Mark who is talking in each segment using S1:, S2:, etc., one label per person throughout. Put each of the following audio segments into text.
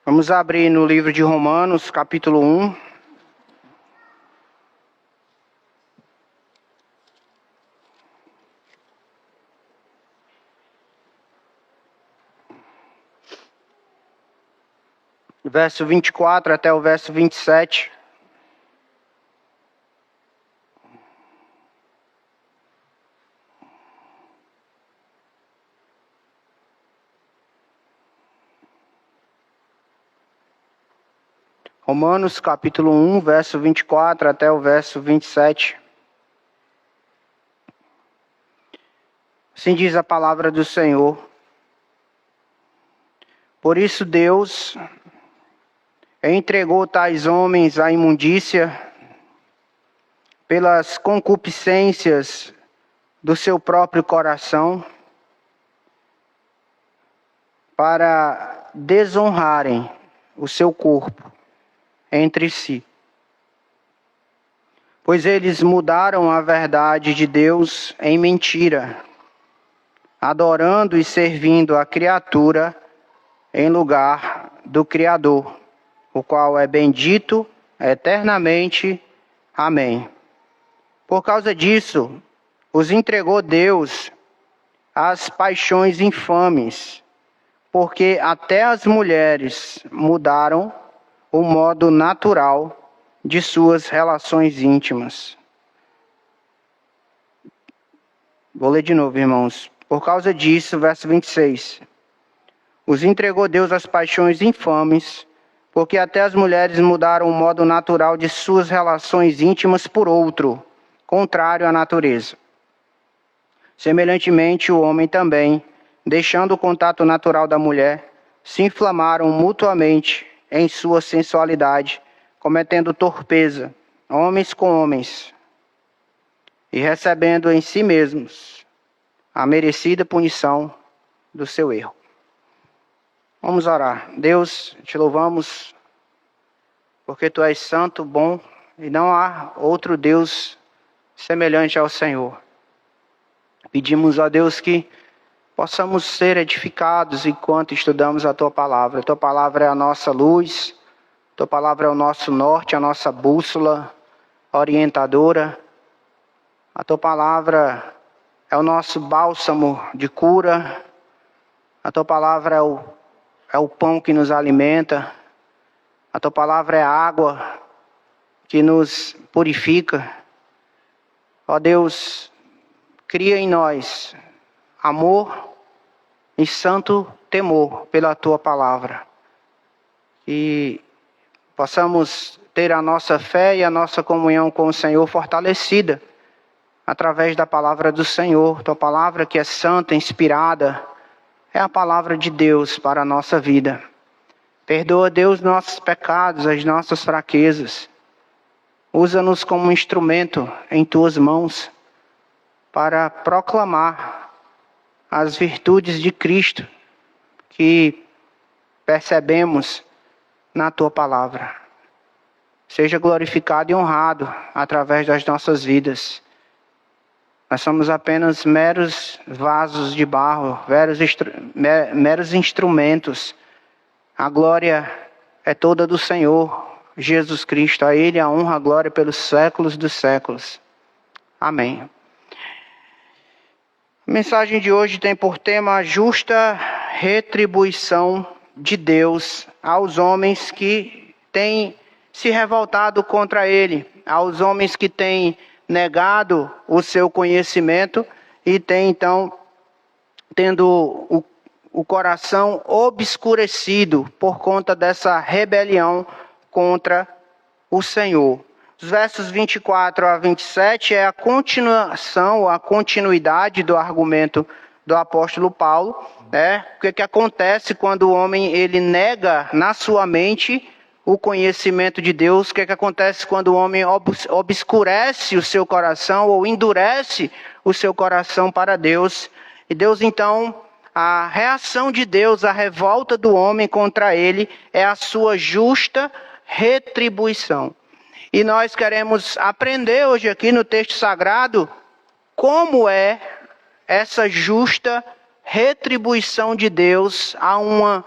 S1: Vamos abrir no livro de Romanos, capítulo 1. Verso 24 até o verso 27. Romanos, capítulo 1, verso 24 até o verso 27. Assim diz a palavra do Senhor. Por isso Deus entregou tais homens à imundícia pelas concupiscências do seu próprio coração, para desonrarem o seu corpo entre si. Pois eles mudaram a verdade de Deus em mentira, adorando e servindo a criatura em lugar do Criador, o qual é bendito eternamente. Amém. Por causa disso, os entregou Deus às paixões infames, porque até as mulheres mudaram o modo natural de suas relações íntimas. Vou ler de novo, irmãos. Por causa disso, verso 26. Os entregou Deus às paixões infames, porque até as mulheres mudaram o modo natural de suas relações íntimas por outro, contrário à natureza. Semelhantemente, o homem também, deixando o contato natural da mulher, se inflamaram mutuamente em sua sensualidade, cometendo torpeza, homens com homens, e recebendo em si mesmos a merecida punição do seu erro. Vamos orar. Deus, te louvamos, porque Tu és santo, bom, e não há outro Deus semelhante ao Senhor. Pedimos a Deus que possamos ser edificados enquanto estudamos a Tua palavra. A Tua palavra é a nossa luz, a Tua palavra é o nosso norte, a nossa bússola orientadora. A Tua palavra é o nosso bálsamo de cura. A Tua palavra é o pão que nos alimenta. A Tua palavra é a água que nos purifica. Ó Deus, cria em nós amor e santo temor pela Tua palavra. Que possamos ter a nossa fé e a nossa comunhão com o Senhor fortalecida através da palavra do Senhor. Tua palavra que é santa, inspirada, é a palavra de Deus para a nossa vida. Perdoa, Deus, nossos pecados, as nossas fraquezas. Usa-nos como instrumento em Tuas mãos para proclamar as virtudes de Cristo que percebemos na Tua palavra. Seja glorificado e honrado através das nossas vidas. Nós somos apenas meros vasos de barro, meros instrumentos. A glória é toda do Senhor Jesus Cristo. A Ele a honra, a glória pelos séculos dos séculos. Amém. A mensagem de hoje tem por tema a justa retribuição de Deus aos homens que têm se revoltado contra Ele, aos homens que têm negado o seu conhecimento e têm então tendo o coração obscurecido por conta dessa rebelião contra o Senhor. Os versos 24 a 27 é a continuação, a continuidade do argumento do apóstolo Paulo. O que acontece quando o homem ele nega na sua mente o conhecimento de Deus? O que acontece quando o homem obscurece o seu coração ou endurece o seu coração para Deus? E Deus então, a reação de Deus, a revolta do homem contra ele é a sua justa retribuição. E nós queremos aprender hoje aqui no texto sagrado como é essa justa retribuição de Deus a uma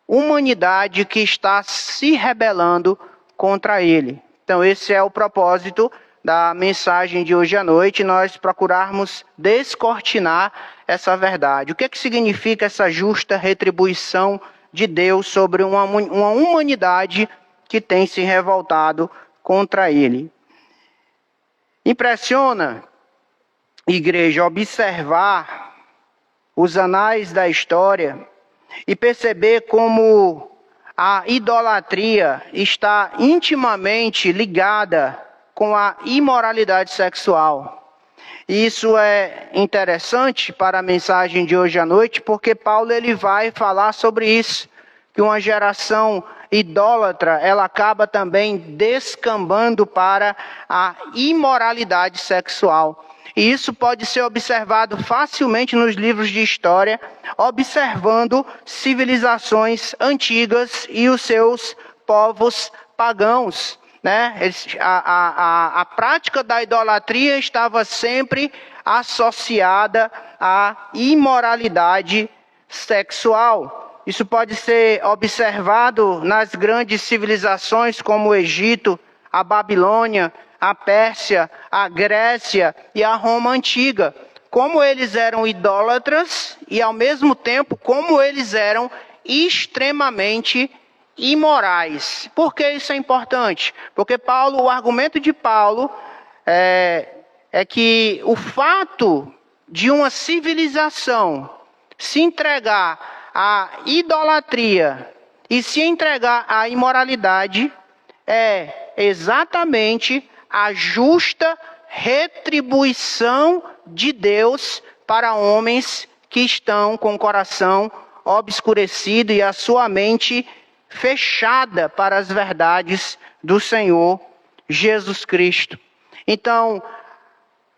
S1: humanidade que está se rebelando contra ele. Então, esse é o propósito da mensagem de hoje à noite, nós procurarmos descortinar essa verdade. O que significa essa justa retribuição de Deus sobre uma humanidade que tem se revoltado contra ele? Impressiona, igreja, observar os anais da história e perceber como a idolatria está intimamente ligada com a imoralidade sexual. E isso é interessante para a mensagem de hoje à noite, porque Paulo ele vai falar sobre isso, que uma geração idólatra, ela acaba também descambando para a imoralidade sexual. E isso pode ser observado facilmente nos livros de história, observando civilizações antigas e os seus povos pagãos, né? A prática da idolatria estava sempre associada à imoralidade sexual. Isso pode ser observado nas grandes civilizações como o Egito, a Babilônia, a Pérsia, a Grécia e a Roma antiga. Como eles eram idólatras e, ao mesmo tempo, como eles eram extremamente imorais. Por que isso é importante? Porque o argumento de Paulo é que o fato de uma civilização se entregar à idolatria e se entregar à imoralidade é exatamente a justa retribuição de Deus para homens que estão com o coração obscurecido e a sua mente fechada para as verdades do Senhor Jesus Cristo. Então,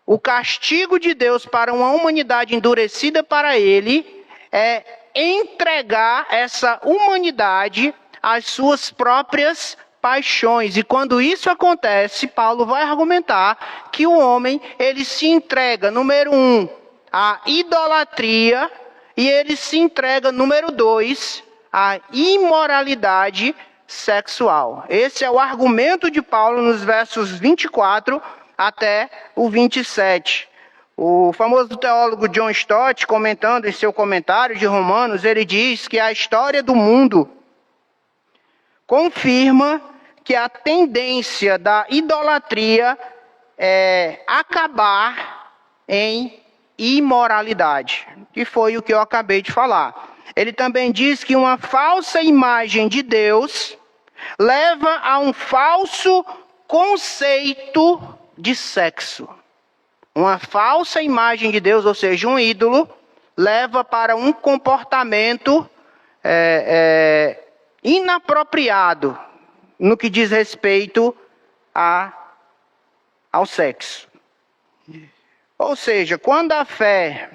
S1: o castigo de Deus para uma humanidade endurecida para ele é entregar essa humanidade às suas próprias paixões. E quando isso acontece, Paulo vai argumentar que o homem, ele se entrega, número 1, à idolatria, e ele se entrega, número 2, à imoralidade sexual. Esse é o argumento de Paulo nos versos 24 até o 27. O famoso teólogo John Stott, comentando em seu comentário de Romanos, ele diz que a história do mundo confirma que a tendência da idolatria é acabar em imoralidade, que foi o que eu acabei de falar. Ele também diz que uma falsa imagem de Deus leva a um falso conceito de sexo. Uma falsa imagem de Deus, ou seja, um ídolo, leva para um comportamento inapropriado no que diz respeito ao sexo. Ou seja, quando a fé,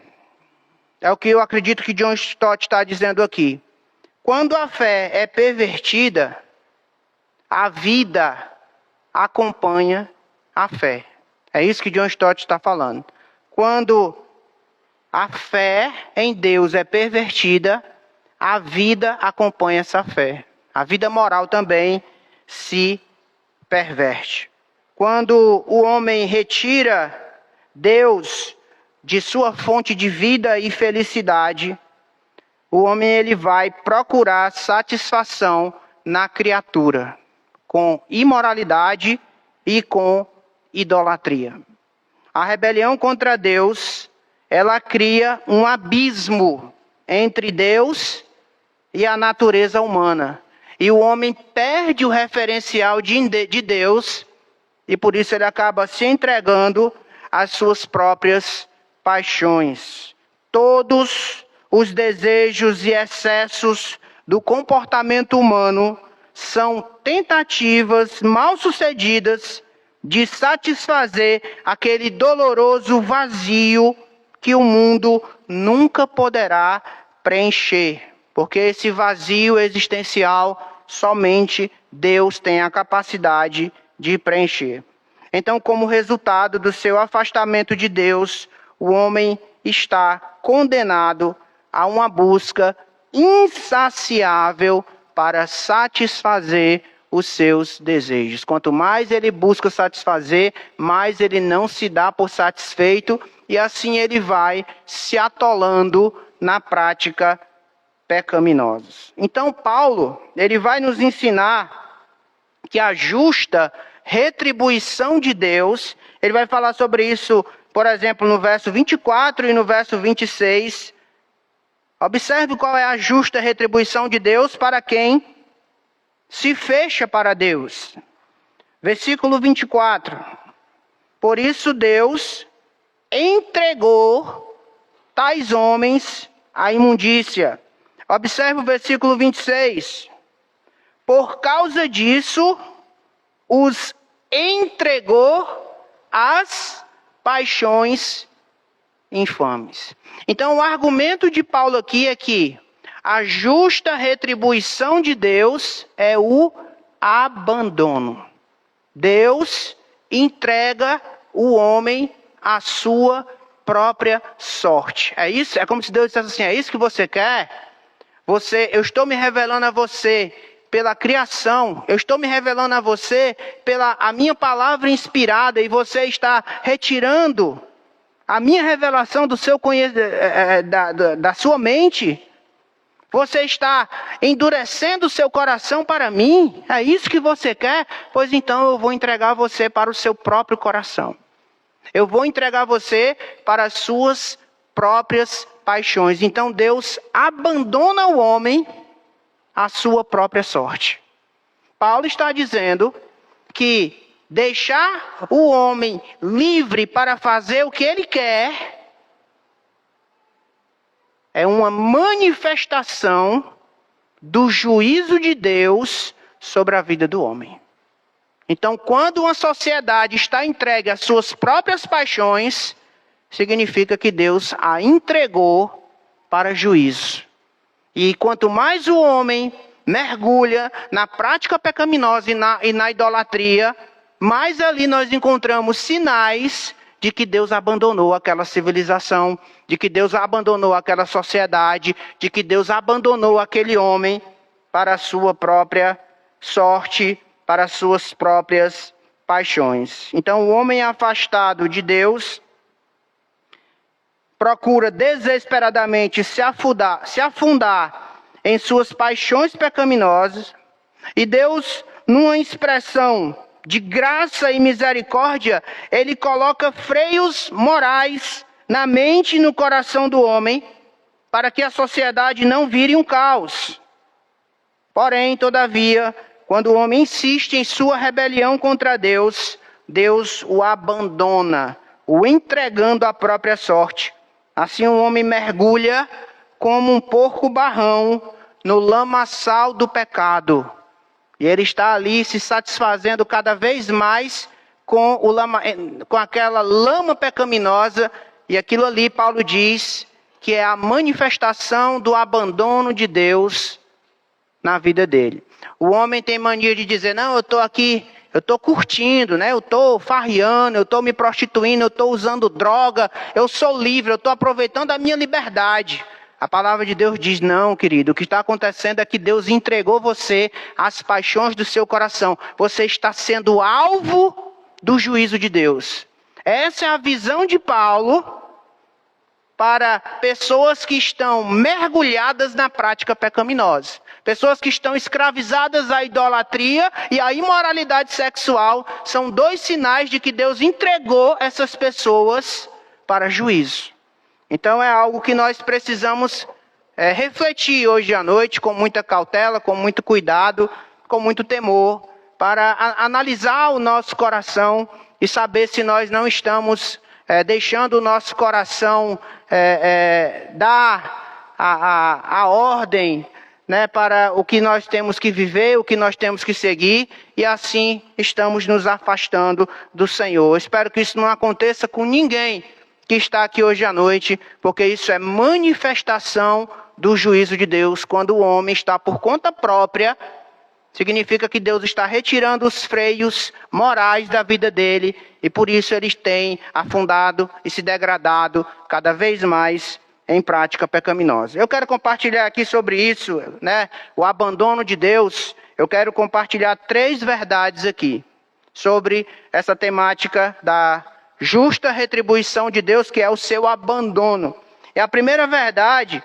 S1: é o que eu acredito que John Stott está dizendo aqui, quando a fé é pervertida, a vida acompanha a fé. É isso que John Stott está falando. Quando a fé em Deus é pervertida, a vida acompanha essa fé. A vida moral também se perverte. Quando o homem retira Deus de sua fonte de vida e felicidade, o homem ele vai procurar satisfação na criatura, com imoralidade e com idolatria. A rebelião contra Deus, ela cria um abismo entre Deus e a natureza humana. E o homem perde o referencial de Deus e por isso ele acaba se entregando às suas próprias paixões. Todos os desejos e excessos do comportamento humano são tentativas mal sucedidas de satisfazer aquele doloroso vazio que o mundo nunca poderá preencher. Porque esse vazio existencial, somente Deus tem a capacidade de preencher. Então, como resultado do seu afastamento de Deus, o homem está condenado a uma busca insaciável para satisfazer os seus desejos. Quanto mais ele busca satisfazer, mais ele não se dá por satisfeito, e assim ele vai se atolando na prática pecaminosa. Então Paulo, ele vai nos ensinar que a justa retribuição de Deus, ele vai falar sobre isso, por exemplo, no verso 24 e no verso 26. Observe qual é a justa retribuição de Deus para quem se fecha para Deus. Versículo 24. Por isso Deus entregou tais homens à imundícia. Observe o versículo 26. Por causa disso, os entregou às paixões infames. Então, o argumento de Paulo aqui é que a justa retribuição de Deus é o abandono. Deus entrega o homem à sua própria sorte. É isso? É como se Deus dissesse assim: é isso que você quer? Eu estou me revelando a você pela criação, eu estou me revelando a você pela a minha palavra inspirada, e você está retirando a minha revelação do seu da sua mente. Você está endurecendo o seu coração para mim? É isso que você quer? Pois então eu vou entregar você para o seu próprio coração. Eu vou entregar você para as suas próprias paixões. Então Deus abandona o homem à sua própria sorte. Paulo está dizendo que deixar o homem livre para fazer o que ele quer é uma manifestação do juízo de Deus sobre a vida do homem. Então, quando uma sociedade está entregue às suas próprias paixões, significa que Deus a entregou para juízo. E quanto mais o homem mergulha na prática pecaminosa e na idolatria, mais ali nós encontramos sinais de que Deus abandonou aquela civilização, de que Deus abandonou aquela sociedade, de que Deus abandonou aquele homem para a sua própria sorte, para as suas próprias paixões. Então, o homem afastado de Deus procura desesperadamente se afundar em suas paixões pecaminosas, e Deus, numa expressão de graça e misericórdia, ele coloca freios morais na mente e no coração do homem, para que a sociedade não vire um caos. Porém, todavia, quando o homem insiste em sua rebelião contra Deus, Deus o abandona, o entregando à própria sorte. Assim o homem mergulha como um porco barrão no lamaçal do pecado. E ele está ali se satisfazendo cada vez mais com aquela lama pecaminosa. E aquilo ali, Paulo diz, que é a manifestação do abandono de Deus na vida dele. O homem tem mania de dizer: não, eu estou aqui, eu estou curtindo, né? Eu estou farriando, eu estou me prostituindo, eu estou usando droga, eu sou livre, eu estou aproveitando a minha liberdade. A palavra de Deus diz: não, querido, o que está acontecendo é que Deus entregou você às paixões do seu coração. Você está sendo alvo do juízo de Deus. Essa é a visão de Paulo para pessoas que estão mergulhadas na prática pecaminosa. Pessoas que estão escravizadas à idolatria e à imoralidade sexual. São dois sinais de que Deus entregou essas pessoas para juízo. Então é algo que nós precisamos refletir hoje à noite com muita cautela, com muito cuidado, com muito temor, para analisar o nosso coração e saber se nós não estamos deixando o nosso coração dar a ordem, né, para o que nós temos que viver, o que nós temos que seguir, e assim estamos nos afastando do Senhor. Espero que isso não aconteça com ninguém que está aqui hoje à noite, porque isso é manifestação do juízo de Deus. Quando o homem está por conta própria, significa que Deus está retirando os freios morais da vida dele, e por isso eles têm afundado e se degradado cada vez mais em prática pecaminosa. Eu quero compartilhar aqui sobre isso, né? O abandono de Deus. Eu quero compartilhar 3 verdades aqui sobre essa temática da justa retribuição de Deus, que é o seu abandono. E a primeira verdade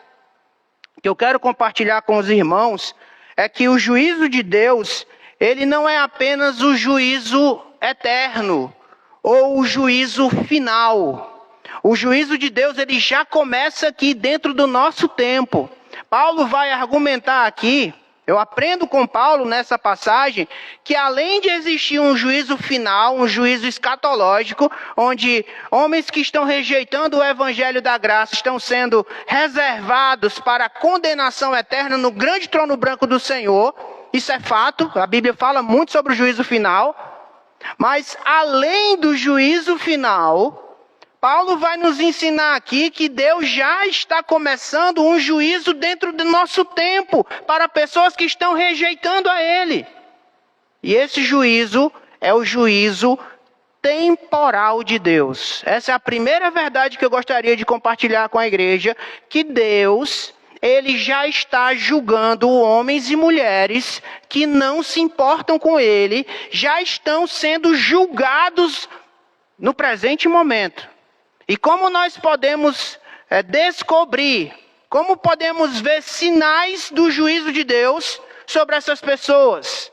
S1: que eu quero compartilhar com os irmãos é que o juízo de Deus, ele não é apenas o juízo eterno ou o juízo final. O juízo de Deus, ele já começa aqui dentro do nosso tempo. Paulo vai argumentar aqui, eu aprendo com Paulo nessa passagem, que além de existir um juízo final, um juízo escatológico, onde homens que estão rejeitando o evangelho da graça estão sendo reservados para a condenação eterna no grande trono branco do Senhor, isso é fato, a Bíblia fala muito sobre o juízo final, mas além do juízo final, Paulo vai nos ensinar aqui que Deus já está começando um juízo dentro do nosso tempo para pessoas que estão rejeitando a Ele. E esse juízo é o juízo temporal de Deus. Essa é a primeira verdade que eu gostaria de compartilhar com a igreja, que Deus, Ele já está julgando homens e mulheres que não se importam com Ele, já estão sendo julgados no presente momento. E como nós podemos descobrir, como podemos ver sinais do juízo de Deus sobre essas pessoas?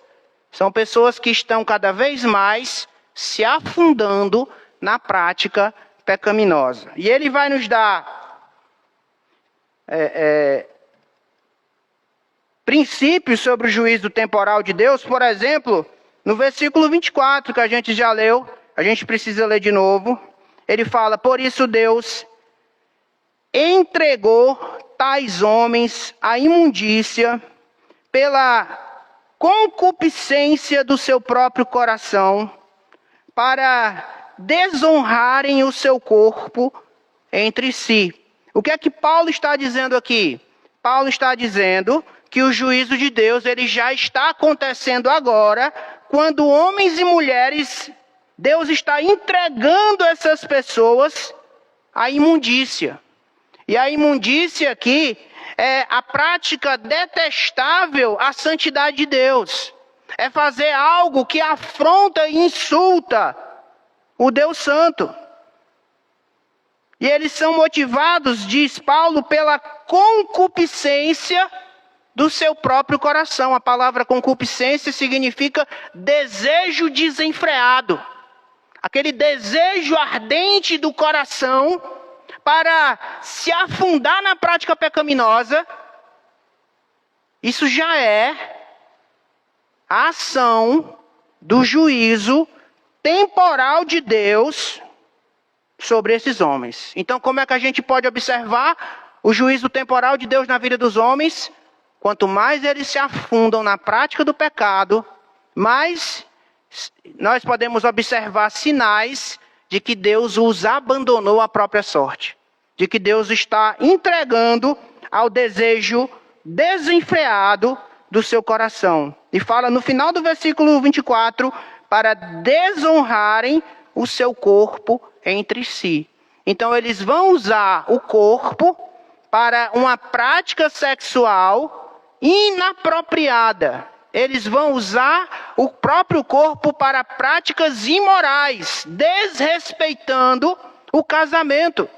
S1: São pessoas que estão cada vez mais se afundando na prática pecaminosa. E ele vai nos dar princípios sobre o juízo temporal de Deus. Por exemplo, no versículo 24, que a gente já leu, a gente precisa ler de novo. Ele fala: por isso Deus entregou tais homens à imundícia pela concupiscência do seu próprio coração, para desonrarem o seu corpo entre si. O que é que Paulo está dizendo aqui? Paulo está dizendo que o juízo de Deus, ele já está acontecendo agora, quando homens e mulheres, Deus está entregando essas pessoas à imundícia. E a imundícia aqui é a prática detestável à santidade de Deus. É fazer algo que afronta e insulta o Deus Santo. E eles são motivados, diz Paulo, pela concupiscência do seu próprio coração. A palavra concupiscência significa desejo desenfreado. Aquele desejo ardente do coração para se afundar na prática pecaminosa. Isso já é a ação do juízo temporal de Deus sobre esses homens. Então, como é que a gente pode observar o juízo temporal de Deus na vida dos homens? Quanto mais eles se afundam na prática do pecado, mais nós podemos observar sinais de que Deus os abandonou à própria sorte. De que Deus está entregando ao desejo desenfreado do seu coração. E fala no final do versículo 24, para desonrarem o seu corpo entre si. Então eles vão usar o corpo para uma prática sexual inapropriada. Eles vão usar o próprio corpo para práticas imorais, desrespeitando o casamento,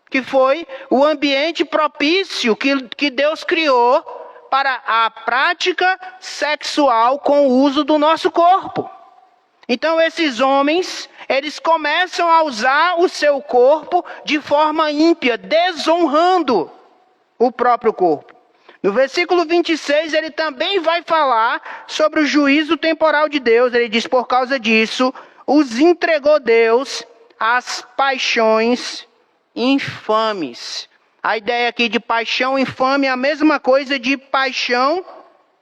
S1: que foi o ambiente propício que Deus criou para a prática sexual com o uso do nosso corpo. Então esses homens, eles começam a usar o seu corpo de forma ímpia, desonrando o próprio corpo. No versículo 26, ele também vai falar sobre o juízo temporal de Deus. Ele diz: por causa disso, os entregou Deus às paixões infames. A ideia aqui de paixão infame é a mesma coisa de paixão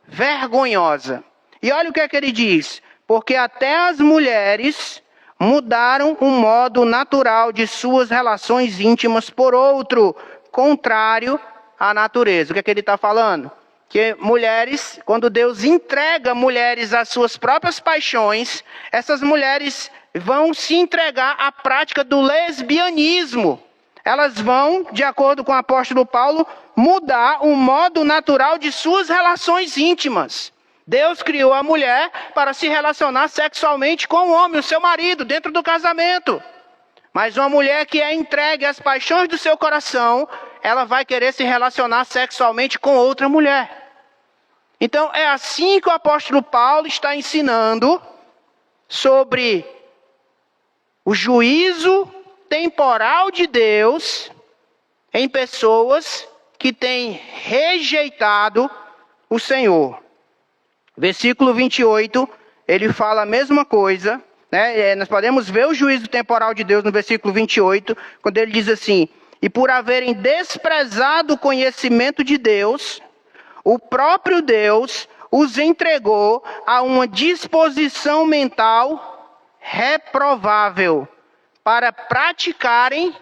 S1: vergonhosa. E olha o que é que ele diz: porque até as mulheres mudaram o modo natural de suas relações íntimas por outro, contrário à natureza. O que é que ele está falando? Que mulheres, quando Deus entrega mulheres às suas próprias paixões, essas mulheres vão se entregar à prática do lesbianismo. elas vão, de acordo com o apóstolo Paulo, mudar o modo natural de suas relações íntimas. Deus criou a mulher para se relacionar sexualmente com o homem, o seu marido, dentro do casamento. Mas uma mulher que é entregue às paixões do seu coração, ela vai querer se relacionar sexualmente com outra mulher. Então é assim que o apóstolo Paulo está ensinando sobre o juízo temporal de Deus em pessoas que têm rejeitado o Senhor. Versículo 28, ele fala a mesma coisa, né? Nós podemos ver o juízo temporal de Deus no versículo 28, quando ele diz assim: e por haverem desprezado o conhecimento de Deus, o próprio Deus os entregou a uma disposição mental reprovável, para praticarem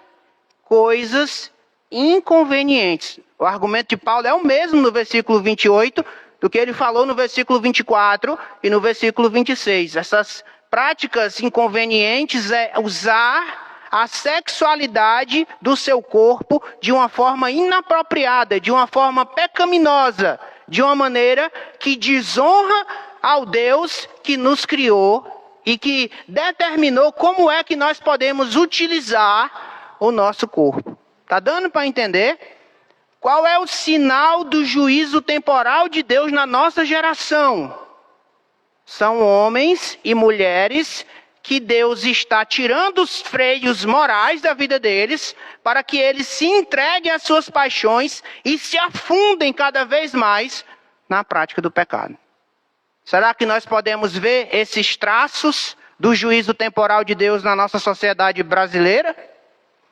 S1: coisas inconvenientes. O argumento de Paulo é o mesmo no versículo 28 do que ele falou no versículo 24 e no versículo 26. Essas práticas inconvenientes é usar a sexualidade do seu corpo de uma forma inapropriada, de uma forma pecaminosa, de uma maneira que desonra ao Deus que nos criou e que determinou como é que nós podemos utilizar o nosso corpo. Está dando para entender? Qual é o sinal do juízo temporal de Deus na nossa geração? São homens e mulheres que Deus está tirando os freios morais da vida deles, para que eles se entreguem às suas paixões e se afundem cada vez mais na prática do pecado. Será que nós podemos ver esses traços do juízo temporal de Deus na nossa sociedade brasileira?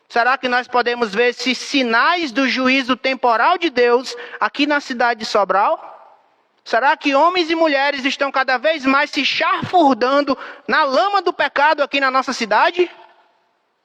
S1: Será que nós podemos ver esses sinais do juízo temporal de Deus aqui na cidade de Sobral? Será que homens e mulheres estão cada vez mais se chafurdando na lama do pecado aqui na nossa cidade?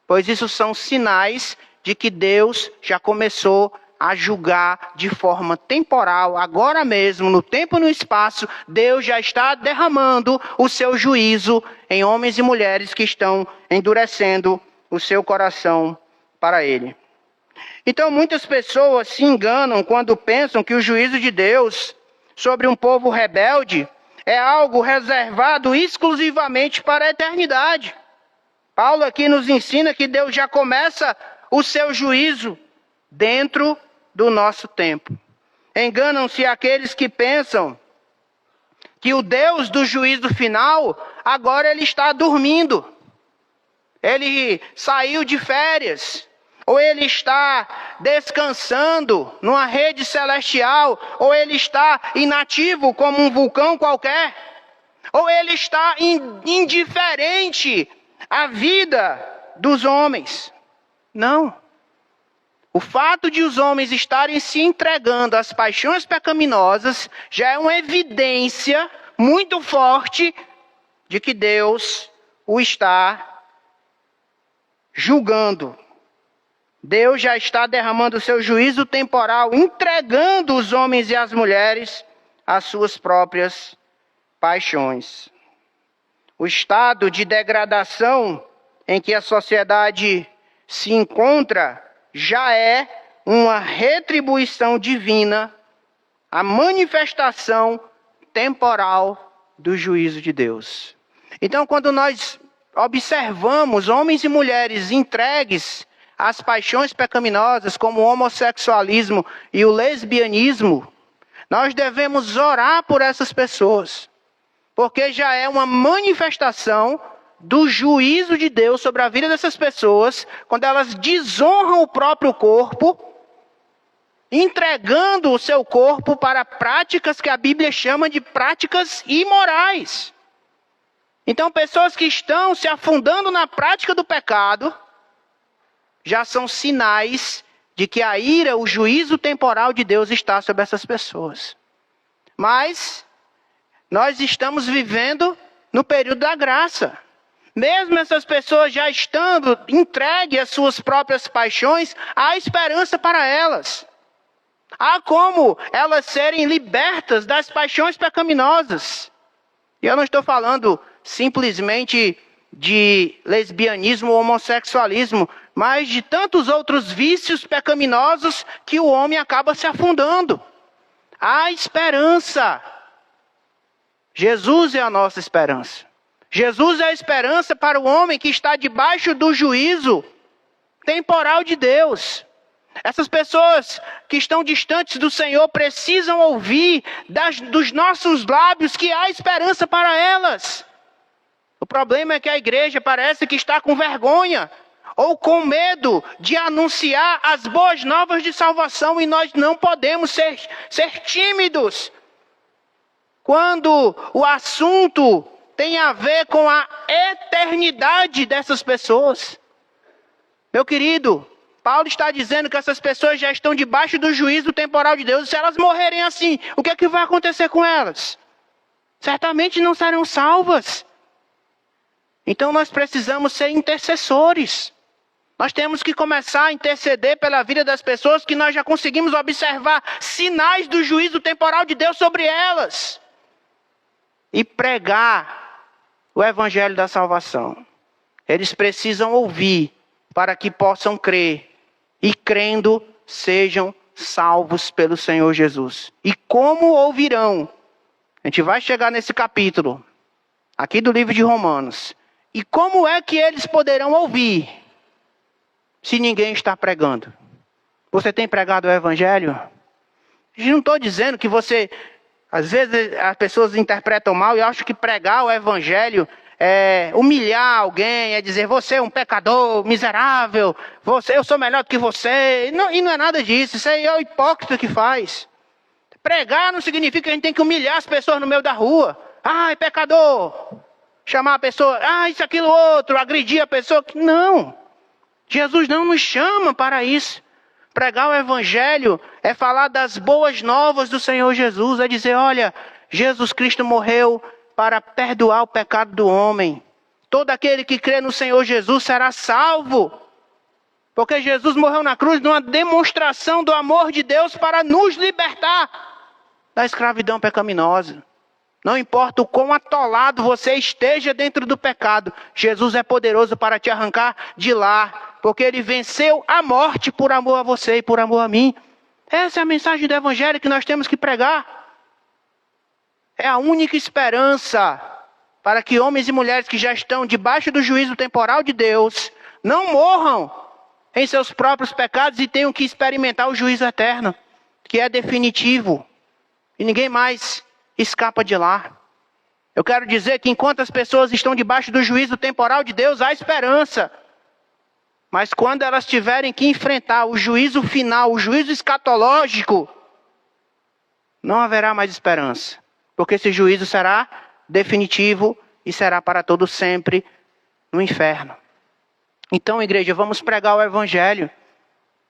S1: Pois isso são sinais de que Deus já começou a julgar de forma temporal, agora mesmo, no tempo e no espaço. Deus já está derramando o seu juízo em homens e mulheres que estão endurecendo o seu coração para Ele. Então muitas pessoas se enganam quando pensam que o juízo de Deus sobre um povo rebelde é algo reservado exclusivamente para a eternidade. Paulo aqui nos ensina que Deus já começa o seu juízo dentro do nosso tempo. Enganam-se aqueles que pensam que o Deus do juízo final, agora ele está dormindo. Ele saiu de férias, ou ele está descansando numa rede celestial, ou ele está inativo como um vulcão qualquer, ou ele está indiferente à vida dos homens. Não. O fato de os homens estarem se entregando às paixões pecaminosas já é uma evidência muito forte de que Deus o está julgando. Deus já está derramando o seu juízo temporal, entregando os homens e as mulheres às suas próprias paixões. O estado de degradação em que a sociedade se encontra já é uma retribuição divina, a manifestação temporal do juízo de Deus. Então, quando nós observamos homens e mulheres entregues às paixões pecaminosas, como o homossexualismo e o lesbianismo, nós devemos orar por essas pessoas, porque já é uma manifestação do juízo de Deus sobre a vida dessas pessoas, quando elas desonram o próprio corpo, entregando o seu corpo para práticas que a Bíblia chama de práticas imorais. Então, pessoas que estão se afundando na prática do pecado, já são sinais de que a ira, o juízo temporal de Deus está sobre essas pessoas. Mas nós estamos vivendo no período da graça. Mesmo essas pessoas já estando entregues às suas próprias paixões, há esperança para elas. Há como elas serem libertas das paixões pecaminosas. E eu não estou falando simplesmente de lesbianismo ou homossexualismo, mas de tantos outros vícios pecaminosos que o homem acaba se afundando. Há esperança. Jesus é a nossa esperança. Jesus é a esperança para o homem que está debaixo do juízo temporal de Deus. Essas pessoas que estão distantes do Senhor precisam ouvir dos nossos lábios que há esperança para elas. O problema é que a igreja parece que está com vergonha ou com medo de anunciar as boas novas de salvação, e nós não podemos ser tímidos quando o assunto tem a ver com a eternidade dessas pessoas. Meu querido, Paulo está dizendo que essas pessoas já estão debaixo do juízo temporal de Deus. E se elas morrerem assim, o que é que vai acontecer com elas? Certamente não serão salvas. Então nós precisamos ser intercessores. Nós temos que começar a interceder pela vida das pessoas que nós já conseguimos observar sinais do juízo temporal de Deus sobre elas. E pregar o evangelho da salvação. Eles precisam ouvir para que possam crer. E crendo, sejam salvos pelo Senhor Jesus. E como ouvirão? A gente vai chegar nesse capítulo, aqui do livro de Romanos. E como é que eles poderão ouvir, se ninguém está pregando? Você tem pregado o evangelho? Eu não estou dizendo que você... Às vezes as pessoas interpretam mal e acham que pregar o evangelho é humilhar alguém, é dizer, você é um pecador miserável, eu sou melhor do que você. Não, e não é nada disso, isso aí é o hipócrita que faz. Pregar não significa que a gente tem que humilhar as pessoas no meio da rua. Ai, pecador! Chamar a pessoa, isso, aquilo, outro, agredir a pessoa. Não, Jesus não nos chama para isso. Pregar o evangelho é falar das boas novas do Senhor Jesus, é dizer, olha, Jesus Cristo morreu para perdoar o pecado do homem. Todo aquele que crê no Senhor Jesus será salvo. Porque Jesus morreu na cruz numa demonstração do amor de Deus para nos libertar da escravidão pecaminosa. Não importa o quão atolado você esteja dentro do pecado, Jesus é poderoso para te arrancar de lá. Porque Ele venceu a morte por amor a você e por amor a mim. Essa é a mensagem do evangelho que nós temos que pregar. É a única esperança para que homens e mulheres que já estão debaixo do juízo temporal de Deus não morram em seus próprios pecados e tenham que experimentar o juízo eterno, que é definitivo. E ninguém mais escapa de lá. Eu quero dizer que enquanto as pessoas estão debaixo do juízo temporal de Deus, há esperança. Mas quando elas tiverem que enfrentar o juízo final, o juízo escatológico, não haverá mais esperança. Porque esse juízo será definitivo e será para todo sempre no inferno. Então, igreja, vamos pregar o evangelho.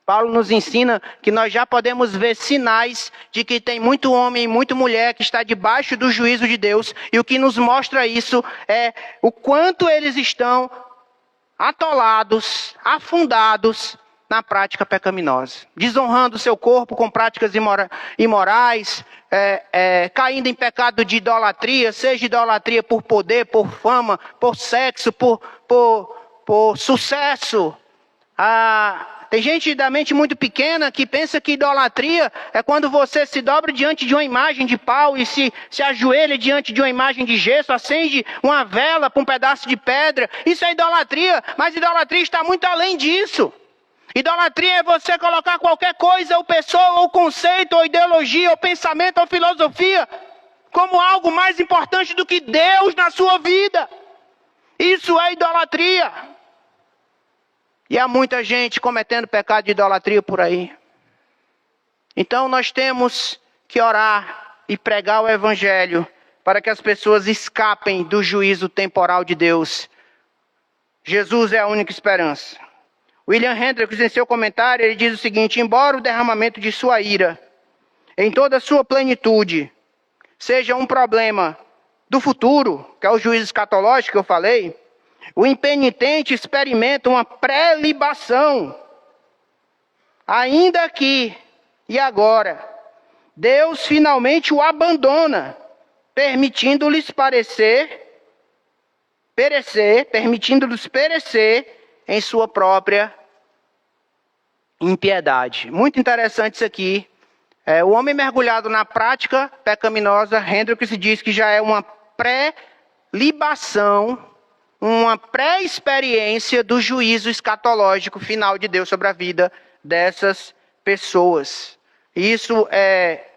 S1: Paulo nos ensina que nós já podemos ver sinais de que tem muito homem e muita mulher que está debaixo do juízo de Deus. E o que nos mostra isso é o quanto eles estão atolados, afundados na prática pecaminosa, desonrando o seu corpo com práticas imorais, caindo em pecado de idolatria, seja idolatria por poder, por fama, por sexo, por sucesso. Tem gente da mente muito pequena que pensa que idolatria é quando você se dobra diante de uma imagem de pau e se ajoelha diante de uma imagem de gesso, acende uma vela para um pedaço de pedra. Isso é idolatria, mas idolatria está muito além disso. Idolatria é você colocar qualquer coisa, ou pessoa, ou conceito, ou ideologia, ou pensamento, ou filosofia, como algo mais importante do que Deus na sua vida. Isso é idolatria. E há muita gente cometendo pecado de idolatria por aí. Então nós temos que orar e pregar o evangelho para que as pessoas escapem do juízo temporal de Deus. Jesus é a única esperança. William Hendricks, em seu comentário, ele diz o seguinte: embora o derramamento de sua ira, em toda a sua plenitude, seja um problema do futuro, que é o juízo escatológico que eu falei, o impenitente experimenta uma pré-libação. Ainda aqui e agora, Deus finalmente o abandona, permitindo-lhes perecer em sua própria impiedade. Muito interessante isso aqui. O homem mergulhado na prática pecaminosa, Hendricks diz que já é uma pré-libação, uma pré-experiência do juízo escatológico final de Deus sobre a vida dessas pessoas. Isso é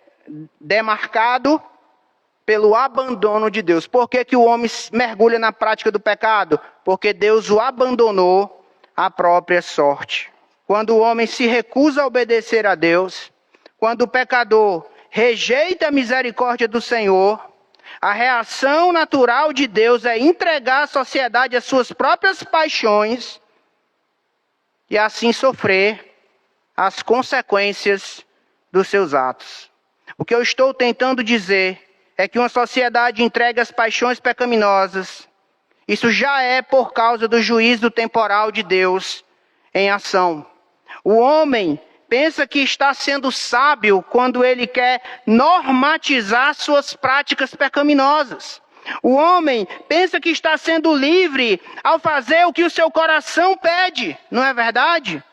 S1: demarcado pelo abandono de Deus. Por que o homem mergulha na prática do pecado? Porque Deus o abandonou à própria sorte. Quando o homem se recusa a obedecer a Deus, quando o pecador rejeita a misericórdia do Senhor, a reação natural de Deus é entregar a sociedade às suas próprias paixões e assim sofrer as consequências dos seus atos. O que eu estou tentando dizer é que uma sociedade entregue às paixões pecaminosas, isso já é por causa do juízo temporal de Deus em ação. O homem pensa que está sendo sábio quando ele quer normatizar suas práticas pecaminosas. O homem pensa que está sendo livre ao fazer o que o seu coração pede, não é verdade?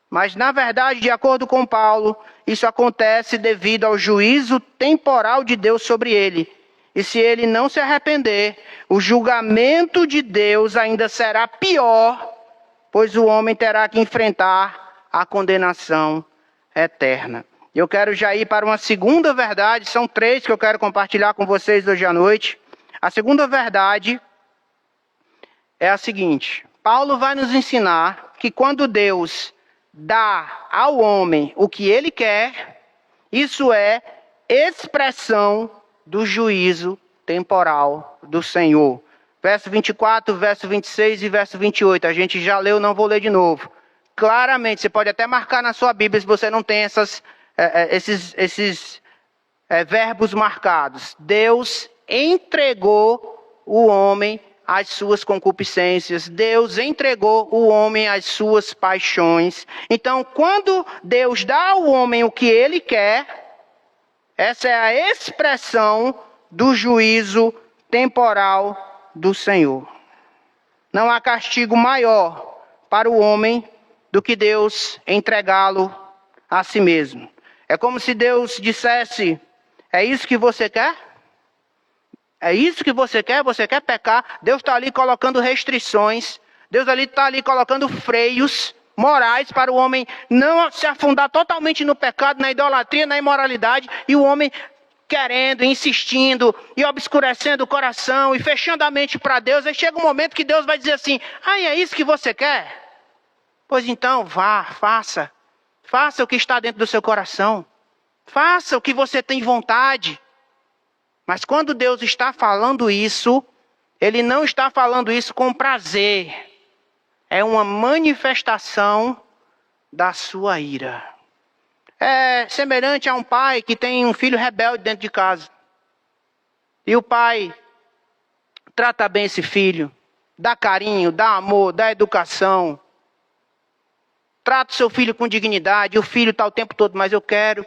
S1: Mas, na verdade, de acordo com Paulo, isso acontece devido ao juízo temporal de Deus sobre ele. E se ele não se arrepender, o julgamento de Deus ainda será pior, pois o homem terá que enfrentar a condenação eterna. Eu quero já ir para uma segunda verdade, são 3 que eu quero compartilhar com vocês hoje à noite. A segunda verdade é a seguinte: Paulo vai nos ensinar que quando Deus dá ao homem o que ele quer, isso é expressão do juízo temporal do Senhor. Verso 24, verso 26 e verso 28, a gente já leu, não vou ler de novo. Claramente, você pode até marcar na sua Bíblia se você não tem esses verbos marcados. Deus entregou o homem às suas concupiscências. Deus entregou o homem às suas paixões. Então, quando Deus dá ao homem o que ele quer, essa é a expressão do juízo temporal do Senhor. Não há castigo maior para o homem do que Deus entregá-lo a si mesmo. É como se Deus dissesse: é isso que você quer? É isso que você quer? Você quer pecar? Deus está ali colocando restrições. Deus está ali colocando freios morais para o homem não se afundar totalmente no pecado, na idolatria, na imoralidade. E o homem querendo, insistindo e obscurecendo o coração e fechando a mente para Deus. Aí chega um momento que Deus vai dizer assim: é isso que você quer? Pois então, vá, faça. Faça o que está dentro do seu coração. Faça o que você tem vontade. Mas quando Deus está falando isso, Ele não está falando isso com prazer. É uma manifestação da sua ira. É semelhante a um pai que tem um filho rebelde dentro de casa. E o pai trata bem esse filho. Dá carinho, dá amor, dá educação. Trata o seu filho com dignidade. E o filho está o tempo todo: mas eu quero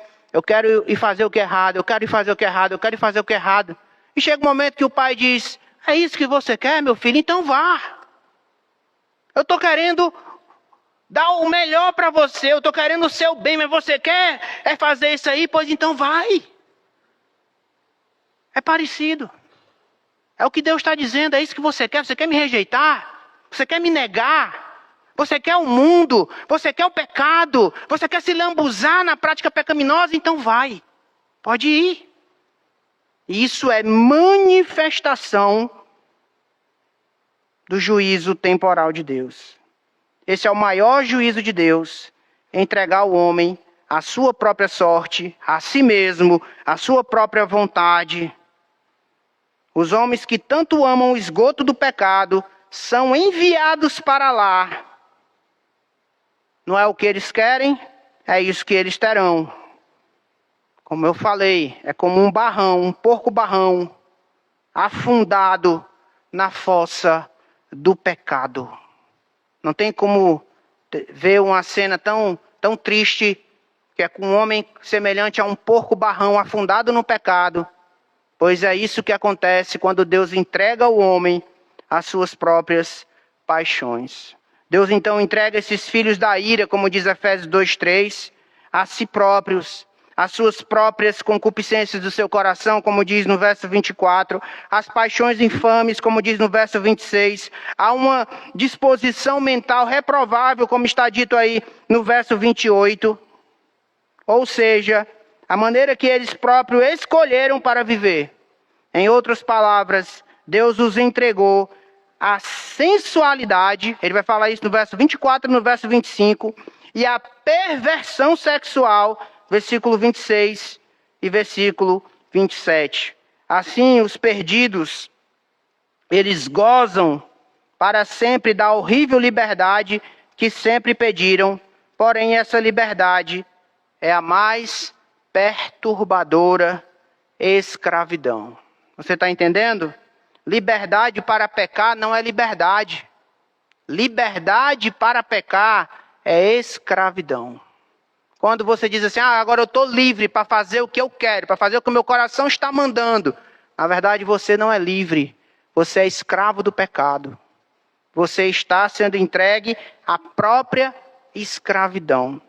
S1: ir fazer o que é errado, eu quero ir fazer o que é errado, eu quero ir fazer o que é errado. E chega um momento que o pai diz: é isso que você quer, meu filho? Então vá. Eu estou querendo dar o melhor para você, eu estou querendo o seu bem, mas você quer fazer isso aí? Pois então vai. É parecido. É o que Deus está dizendo: é isso que você quer? Você quer me rejeitar? Você quer me negar? Você quer o mundo? Você quer o pecado? Você quer se lambuzar na prática pecaminosa? Então vai. Pode ir. Isso é manifestação do juízo temporal de Deus. Esse é o maior juízo de Deus: entregar o homem à sua própria sorte, a si mesmo, à sua própria vontade. Os homens que tanto amam o esgoto do pecado são enviados para lá. Não é o que eles querem, é isso que eles terão. Como eu falei, é como um barrão, um porco-barrão, afundado na fossa do pecado. Não tem como ver uma cena tão triste, que é com um homem semelhante a um porco-barrão afundado no pecado. Pois é isso que acontece quando Deus entrega o homem às suas próprias paixões. Deus então entrega esses filhos da ira, como diz Efésios 2:3, a si próprios, as suas próprias concupiscências do seu coração, como diz no verso 24, as paixões infames, como diz no verso 26, há uma disposição mental reprovável, como está dito aí no verso 28, ou seja, a maneira que eles próprios escolheram para viver. Em outras palavras, Deus os entregou à sensualidade, ele vai falar isso no verso 24 e no verso 25, e a perversão sexual, versículo 26 e versículo 27. Assim, os perdidos, eles gozam para sempre da horrível liberdade que sempre pediram, porém essa liberdade é a mais perturbadora escravidão. Você está entendendo? Liberdade para pecar não é liberdade. Liberdade para pecar é escravidão. Quando você diz assim, agora eu estou livre para fazer o que eu quero, para fazer o que o meu coração está mandando. Na verdade, você não é livre. Você é escravo do pecado. Você está sendo entregue à própria escravidão.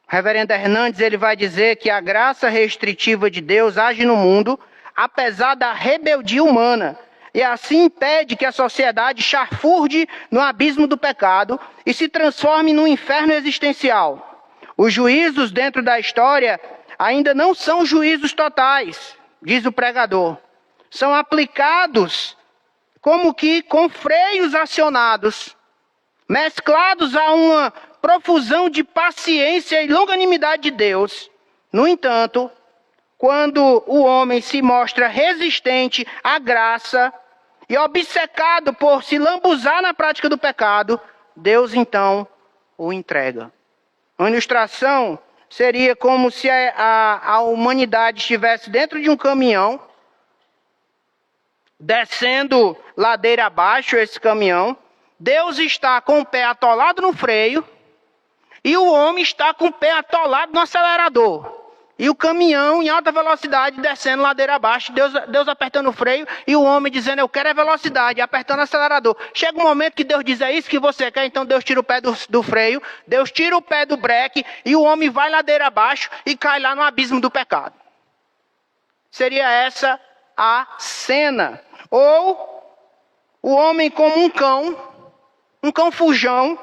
S1: O reverendo Hernandes, ele vai dizer que a graça restritiva de Deus age no mundo, apesar da rebeldia humana, e assim impede que a sociedade chafurde no abismo do pecado e se transforme num inferno existencial. Os juízos dentro da história ainda não são juízos totais, diz o pregador. São aplicados como que com freios acionados, mesclados a uma profusão de paciência e longanimidade de Deus. No entanto, quando o homem se mostra resistente à graça e obcecado por se lambuzar na prática do pecado, Deus então o entrega. Uma ilustração seria como se a humanidade estivesse dentro de um caminhão, descendo ladeira abaixo esse caminhão. Deus está com o pé atolado no freio e o homem está com o pé atolado no acelerador. E o caminhão em alta velocidade descendo ladeira abaixo, Deus apertando o freio e o homem dizendo, eu quero a velocidade, apertando o acelerador. Chega um momento que Deus diz, é isso que você quer, então Deus tira o pé do freio, Deus tira o pé do breque e o homem vai ladeira abaixo e cai lá no abismo do pecado. Seria essa a cena. Ou o homem como um cão fujão,